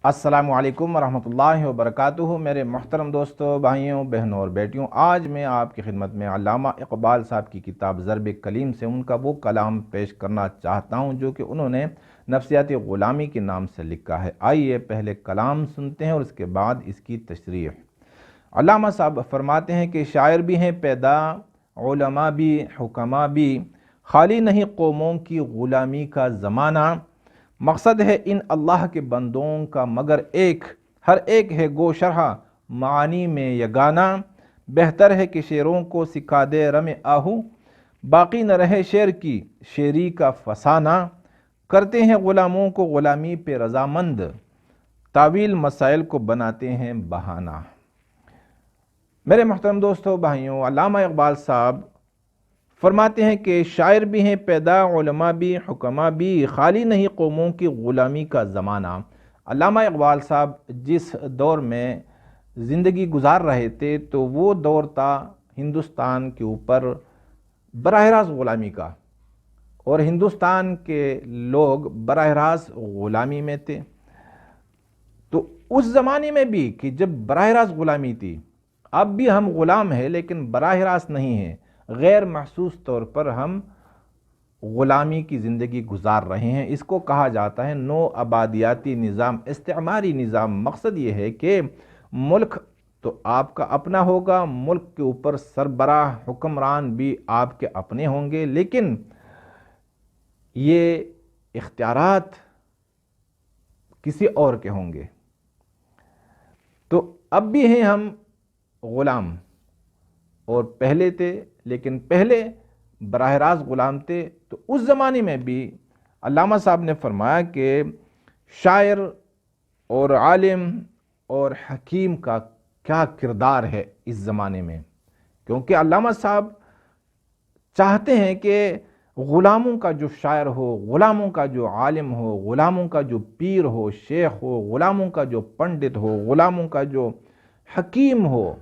السلام علیکم ورحمۃ اللہ وبرکاتہ۔ میرے محترم دوستوں، بھائیوں، بہنوں اور بیٹیوں، آج میں آپ کی خدمت میں علامہ اقبال صاحب کی کتاب ضرب کلیم سے ان کا وہ کلام پیش کرنا چاہتا ہوں جو کہ انہوں نے نفسیات غلامی کے نام سے لکھا ہے۔ آئیے پہلے کلام سنتے ہیں اور اس کے بعد اس کی تشریح۔ علامہ صاحب فرماتے ہیں کہ شاعر بھی ہیں پیدا، علماء بھی، حکماء بھی، خالی نہیں قوموں کی غلامی کا زمانہ۔ مقصد ہے ان اللہ کے بندوں کا مگر ایک، ہر ایک ہے گو شرح معانی میں یگانہ۔ بہتر ہے کہ شعروں کو سکھا دے رم آہو، باقی نہ رہے شعر کی شعری کا فسانہ۔ کرتے ہیں غلاموں کو غلامی پہ رضامند، طویل مسائل کو بناتے ہیں بہانہ۔ میرے محترم دوستوں، بھائیوں، علامہ اقبال صاحب فرماتے ہیں کہ شاعر بھی ہیں پیدا، علماء بھی، حکماء بھی، خالی نہیں قوموں کی غلامی کا زمانہ۔ علامہ اقبال صاحب جس دور میں زندگی گزار رہے تھے تو وہ دور تھا ہندوستان کے اوپر براہ راست غلامی کا، اور ہندوستان کے لوگ براہ راست غلامی میں تھے۔ تو اس زمانے میں بھی کہ جب براہ راست غلامی تھی، اب بھی ہم غلام ہیں لیکن براہ راست نہیں ہیں، غیر محسوس طور پر ہم غلامی کی زندگی گزار رہے ہیں۔ اس کو کہا جاتا ہے نو آبادیاتی نظام، استعماری نظام۔ مقصد یہ ہے کہ ملک تو آپ کا اپنا ہوگا، ملک کے اوپر سربراہ حکمران بھی آپ کے اپنے ہوں گے، لیکن یہ اختیارات کسی اور کے ہوں گے۔ تو اب بھی ہیں ہم غلام، اور پہلے تھے، لیکن پہلے براہ راست غلام تھے۔ تو اس زمانے میں بھی علامہ صاحب نے فرمایا کہ شاعر اور عالم اور حکیم کا کیا کردار ہے اس زمانے میں، کیونکہ علامہ صاحب چاہتے ہیں کہ غلاموں کا جو شاعر ہو، غلاموں کا جو عالم ہو، غلاموں کا جو پیر ہو، شیخ ہو، غلاموں کا جو پنڈت ہو، غلاموں کا جو حکیم ہو،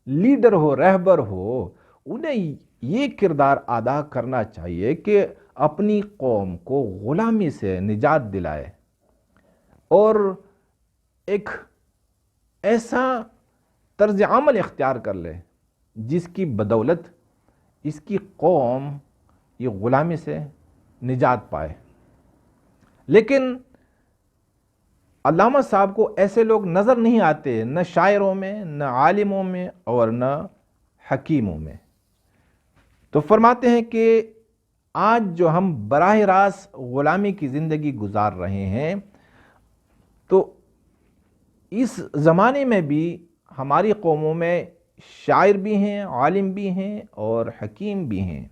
لیڈر ہو، رہبر ہو، انہیں یہ کردار ادا کرنا چاہیے کہ اپنی قوم کو غلامی سے نجات دلائے، اور ایک ایسا طرز عمل اختیار کر لے جس کی بدولت اس کی قوم یہ غلامی سے نجات پائے۔ لیکن علامہ صاحب کو ایسے لوگ نظر نہیں آتے، نہ شاعروں میں، نہ عالموں میں، اور نہ حکیموں میں۔ تو فرماتے ہیں کہ آج جو ہم براہ راست غلامی کی زندگی گزار رہے ہیں، تو اس زمانے میں بھی ہماری قوموں میں شاعر بھی ہیں، عالم بھی ہیں اور حکیم بھی ہیں۔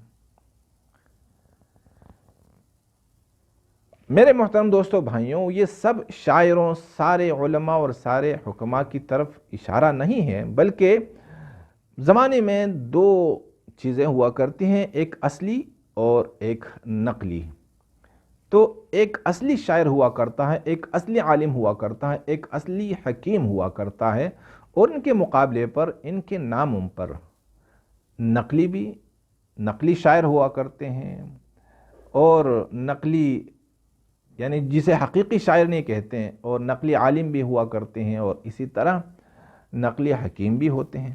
میرے محترم دوستوں، بھائیوں، یہ سب شاعروں، سارے علماء اور سارے حکماء کی طرف اشارہ نہیں ہے، بلکہ زمانے میں دو چیزیں ہوا کرتی ہیں، ایک اصلی اور ایک نقلی۔ تو ایک اصلی شاعر ہوا کرتا ہے، ایک اصلی عالم ہوا کرتا ہے، ایک اصلی حکیم ہوا کرتا ہے، اور ان کے مقابلے پر، ان کے ناموں پر نقلی شاعر ہوا کرتے ہیں، اور نقلی یعنی جسے حقیقی شاعر نہیں کہتے ہیں، اور نقلی عالم بھی ہوا کرتے ہیں، اور اسی طرح نقلی حکیم بھی ہوتے ہیں۔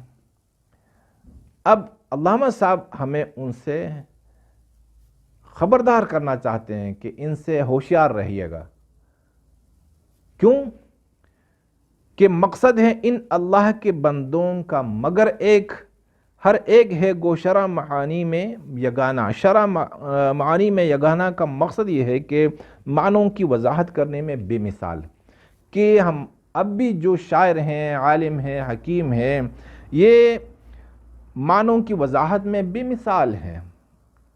اب علامہ صاحب ہمیں ان سے خبردار کرنا چاہتے ہیں کہ ان سے ہوشیار رہیے گا۔ کیوں؟ کہ مقصد ہے ان اللہ کے بندوں کا مگر ایک، ہر ایک ہے گو شرح معانی میں یگانہ۔ شرح معانی میں یگانہ کا مقصد یہ ہے کہ معنوں کی وضاحت کرنے میں بے مثال، کہ ہم اب بھی جو شاعر ہیں، عالم ہیں، حکیم ہیں، یہ معنوں کی وضاحت میں بے مثال ہیں۔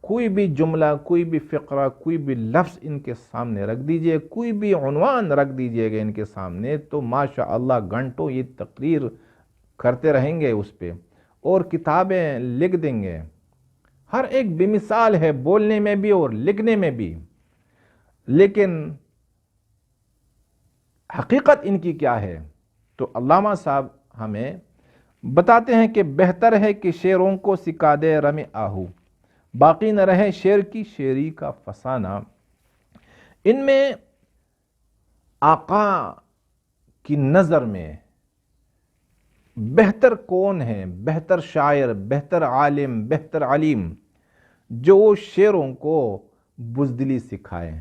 کوئی بھی جملہ، کوئی بھی فقرہ، کوئی بھی لفظ ان کے سامنے رکھ دیجئے، کوئی بھی عنوان رکھ دیجئے گا ان کے سامنے، تو ماشاءاللہ گھنٹوں یہ تقریر کرتے رہیں گے اس پہ، اور کتابیں لکھ دیں گے۔ ہر ایک بے مثال ہے، بولنے میں بھی اور لکھنے میں بھی، لیکن حقیقت ان کی کیا ہے؟ تو علامہ صاحب ہمیں بتاتے ہیں کہ بہتر ہے کہ شعروں کو سکھا دے رم آہو، باقی نہ رہے شعر کی شعری کا فسانہ۔ ان میں آقا کی نظر میں بہتر کون ہے، بہتر شاعر، بہتر عالم، بہتر علیم، جو شعروں کو بزدلی سکھائے؟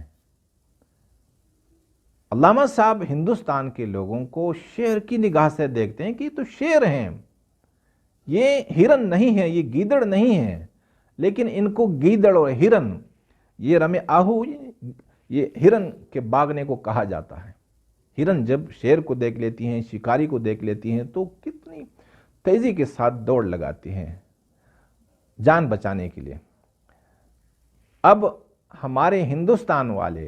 علامہ صاحب ہندوستان کے لوگوں کو شعر کی نگاہ سے دیکھتے ہیں کہ یہ تو شعر ہیں، یہ ہرن نہیں ہے، یہ گیدڑ نہیں ہے، لیکن ان کو گیدڑ اور ہرن، یہ رمے آہو، یہ ہرن کے باغنے کو کہا جاتا ہے۔ ہرن جب شیر کو دیکھ لیتی ہیں، شکاری کو دیکھ لیتی ہیں تو کتنی تیزی کے ساتھ دوڑ لگاتی ہیں جان بچانے کے لیے۔ اب ہمارے ہندوستان والے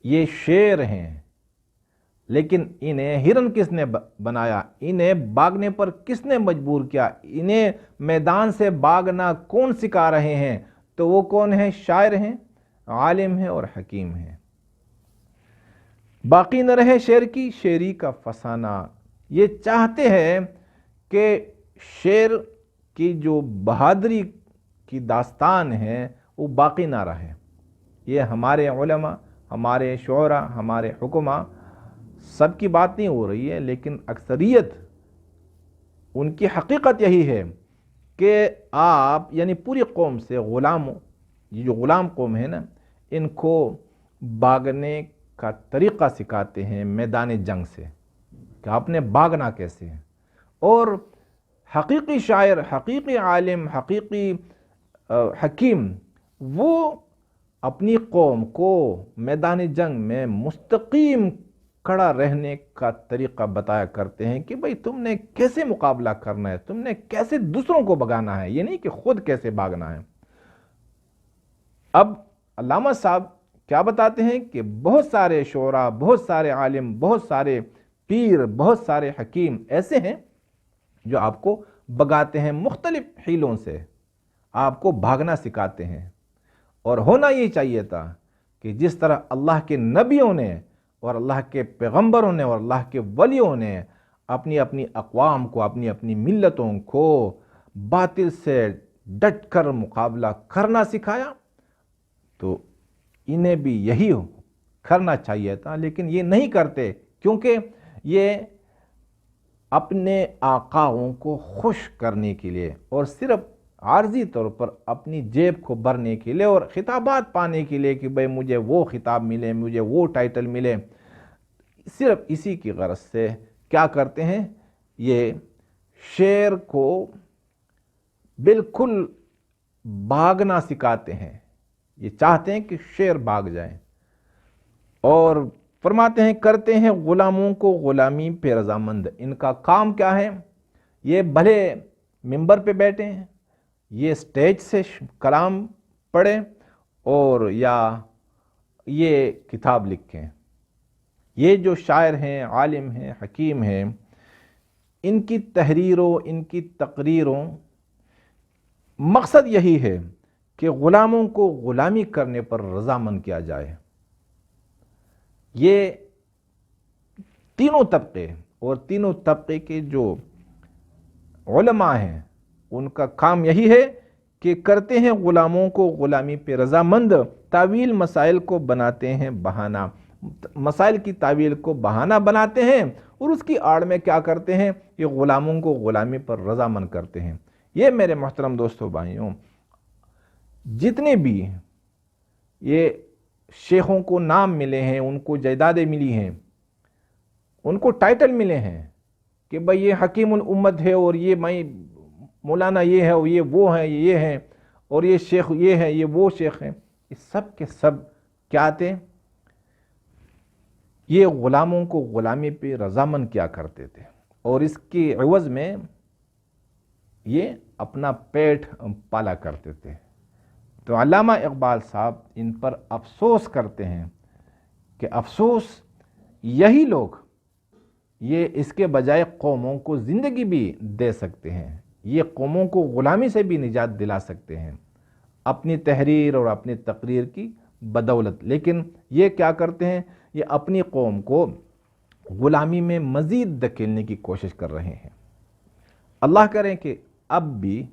یہ شیر ہیں، لیکن انہیں ہرن کس نے بنایا؟ انہیں بھاگنے پر کس نے مجبور کیا؟ انہیں میدان سے بھاگنا کون سکھا رہے ہیں؟ تو وہ کون ہیں؟ شاعر ہیں، عالم ہیں اور حکیم ہیں۔ باقی نہ رہے شعر کی شعری کا فسانہ، یہ چاہتے ہیں کہ شعر کی جو بہادری کی داستان ہے وہ باقی نہ رہے۔ یہ ہمارے علماء، ہمارے شعراء، ہمارے حکماء سب کی بات نہیں ہو رہی ہے، لیکن اکثریت ان کی حقیقت یہی ہے کہ آپ یعنی پوری قوم سے غلاموں، یہ جو غلام قوم ہے نا، ان کو بھاگنے کا طریقہ سکھاتے ہیں میدان جنگ سے، کہ آپ نے بھاگنا کیسے ہے۔ اور حقیقی شاعر، حقیقی عالم، حقیقی حکیم وہ اپنی قوم کو میدان جنگ میں مستقیم کھڑا رہنے کا طریقہ بتایا کرتے ہیں کہ بھئی تم نے کیسے مقابلہ کرنا ہے، تم نے کیسے دوسروں کو بھگانا ہے، یہ نہیں کہ خود کیسے بھاگنا ہے۔ اب علامہ صاحب کیا بتاتے ہیں کہ بہت سارے شعراء، بہت سارے عالم، بہت سارے پیر، بہت سارے حکیم ایسے ہیں جو آپ کو بھگاتے ہیں مختلف حیلوں سے، آپ کو بھاگنا سکھاتے ہیں۔ اور ہونا یہ چاہیے تھا کہ جس طرح اللہ کے نبیوں نے اور اللہ کے پیغمبروں نے اور اللہ کے ولیوں نے اپنی اپنی اقوام کو، اپنی اپنی ملتوں کو باطل سے ڈٹ کر مقابلہ کرنا سکھایا، تو انہیں بھی یہی کرنا چاہیے تھا، لیکن یہ نہیں کرتے، کیونکہ یہ اپنے آقاؤں کو خوش کرنے کے لیے اور صرف عارضی طور پر اپنی جیب کو بھرنے کے لیے اور خطابات پانے کے لیے کہ بھئی مجھے وہ خطاب ملے، مجھے وہ ٹائٹل ملے، صرف اسی کی غرض سے کیا کرتے ہیں؟ یہ شعر کو بالکل بھاگنا سکھاتے ہیں، یہ چاہتے ہیں کہ شعر بھاگ جائیں، اور فرماتے ہیں کرتے ہیں غلاموں کو غلامی پہ رضامند۔ ان کا کام کیا ہے؟ یہ بھلے ممبر پہ بیٹھے ہیں، یہ سٹیج سے کلام پڑھیں اور یا یہ کتاب لکھیں۔ یہ جو شاعر ہیں، عالم ہیں، حکیم ہیں، ان کی تحریروں، ان کی تقریروں مقصد یہی ہے کہ غلاموں کو غلامی کرنے پر رضامند کیا جائے۔ یہ تینوں طبقے اور تینوں طبقے کے جو علماء ہیں ان کا کام یہی ہے کہ کرتے ہیں غلاموں کو غلامی پہ رضامند، تعویل مسائل کو بناتے ہیں بہانہ، مسائل کی تعویل کو بہانہ بناتے ہیں اور اس کی آڑ میں کیا کرتے ہیں؟ یہ غلاموں کو غلامی پر رضامند کرتے ہیں۔ یہ میرے محترم دوستو بھائیوں، جتنے بھی یہ شیخوں کو نام ملے ہیں، ان کو جائیدادیں ملی ہیں، ان کو ٹائٹل ملے ہیں کہ بھئی یہ حکیم الامت ہے اور یہ میں مولانا یہ ہے اور یہ وہ ہیں، یہ ہیں، اور یہ شیخ یہ ہے، یہ وہ شیخ ہیں، یہ سب کے سب کیا تھے؟ یہ غلاموں کو غلامی پہ رضامند کیا کرتے تھے، اور اس کے عوض میں یہ اپنا پیٹ پالا کرتے تھے۔ تو علامہ اقبال صاحب ان پر افسوس کرتے ہیں کہ افسوس، یہی لوگ یہ اس کے بجائے قوموں کو زندگی بھی دے سکتے ہیں، یہ قوموں کو غلامی سے بھی نجات دلا سکتے ہیں اپنی تحریر اور اپنی تقریر کی بدولت، لیکن یہ کیا کرتے ہیں؟ یہ اپنی قوم کو غلامی میں مزید دھکیلنے کی کوشش کر رہے ہیں۔ اللہ کریں کہ اب بھی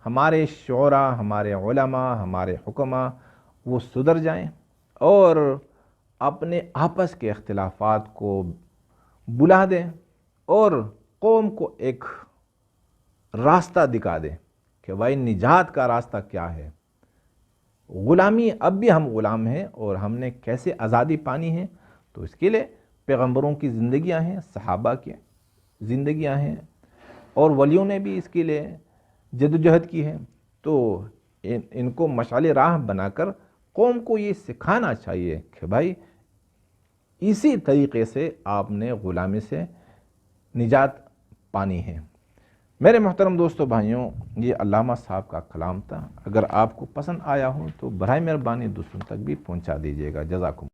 ہمارے شعراء، ہمارے علماء، ہمارے حکماء وہ سدھر جائیں اور اپنے آپس کے اختلافات کو بلا دیں اور قوم کو ایک راستہ دکھا دیں کہ بھائی نجات کا راستہ کیا ہے۔ غلامی، اب بھی ہم غلام ہیں اور ہم نے کیسے آزادی پانی ہے، تو اس کے لیے پیغمبروں کی زندگیاں ہیں، صحابہ کی زندگیاں ہیں، اور ولیوں نے بھی اس کے لیے جدوجہد کی ہے۔ تو ان کو مشعل راہ بنا کر قوم کو یہ سکھانا چاہیے کہ بھائی اسی طریقے سے آپ نے غلامی سے نجات پانی ہے۔ میرے محترم دوستو بھائیوں، یہ علامہ صاحب کا کلام تھا۔ اگر آپ کو پسند آیا ہو تو برائے مہربانی دوسروں تک بھی پہنچا دیجیے گا۔ جزاکم